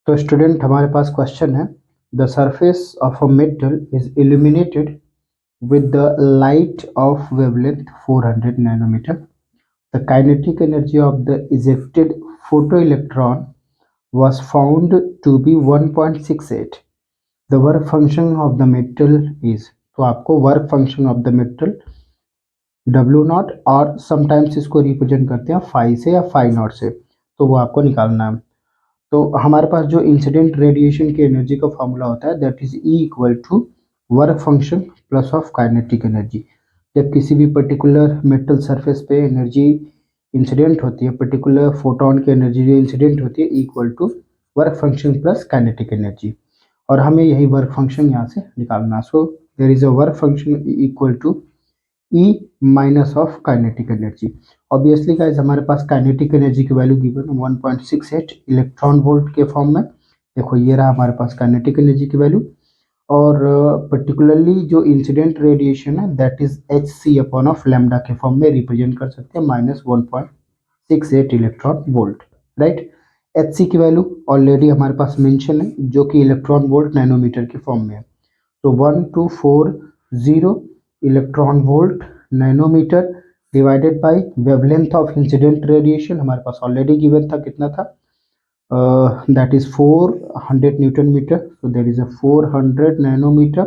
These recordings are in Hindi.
तो स्टूडेंट हमारे पास क्वेश्चन है, the surface of a metal is illuminated with the light of wavelength 400 nanometer. The kinetic energy of the ejected photoelectron was found to be 1.68. The work function of the metal is, तो आपको work function of the metal W not और समटाइम्स इसको रिप्रेजेंट करते हैं फाई से या फाई नॉट से, तो वो आपको निकालना है। तो हमारे पास जो इंसिडेंट रेडिएशन की एनर्जी का फॉर्मूला होता है that is E equal to work function plus of kinetic energy. जब किसी भी पर्टिकुलर मेटल सरफेस पे एनर्जी इंसिडेंट होती है, पर्टिकुलर फोटोन की एनर्जी जो इंसिडेंट होती है equal to work function plus kinetic energy, और हमें यही वर्क फंक्शन यहाँ से निकालना। So there is a work function equal to E minus of kinetic energy. Obviously guys हमारे पास काइनेटिक एनर्जी की वैल्यू गिवन 1.68 इलेक्ट्रॉन वोल्ट के फॉर्म में। देखो ये रहा हमारे पास काइनेटिक एनर्जी की वैल्यू, और पर्टिकुलरली जो इंसिडेंट रेडिएशन है that is H C upon of lambda के फॉर्म में रिप्रेजेंट कर सकते हैं -1.68 electron volt, right. H C की वैल्यू ऑलरेडी हमारे पास मेंशन है जो कि इलेक्ट्रॉन वोल्ट नैनोमीटर के फॉर्म में है। तो 1240 electron volt nanometre divided by wavelength of incident radiation हमारे पास ऑलरेडी गिवन था, कितना था, that is 400 newton metre. so there is a 400 nanometre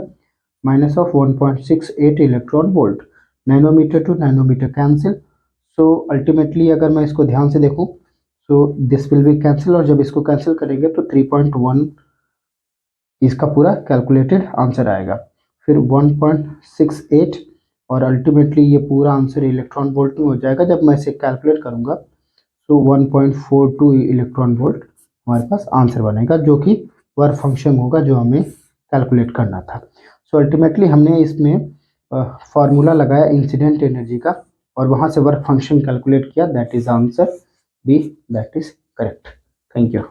minus of 1.68 electron volt. Nanometre to nanometre cancel, so ultimately अगर मैं इसको ध्यान से देखूं so this will be cancel, और जब इसको कैंसिल करेंगे तो 3.1 इसका पूरा कैलकुलेटेड आंसर आएगा, फिर 1.68 और अल्टीमेटली ये पूरा आंसर इलेक्ट्रॉन वोल्ट में हो जाएगा। जब मैं इसे कैलकुलेट करूंगा तो 1.42 इलेक्ट्रॉन वोल्ट हमारे पास आंसर बनेगा, जो कि वर्क फंक्शन होगा जो हमें कैलकुलेट करना था। सो अल्टीमेटली हमने इसमें फॉर्मूला लगाया इंसिडेंट एनर्जी का और वहां से वर्क फंक्शन कैलकुलेट किया, that is answer B, that is correct. Thank you.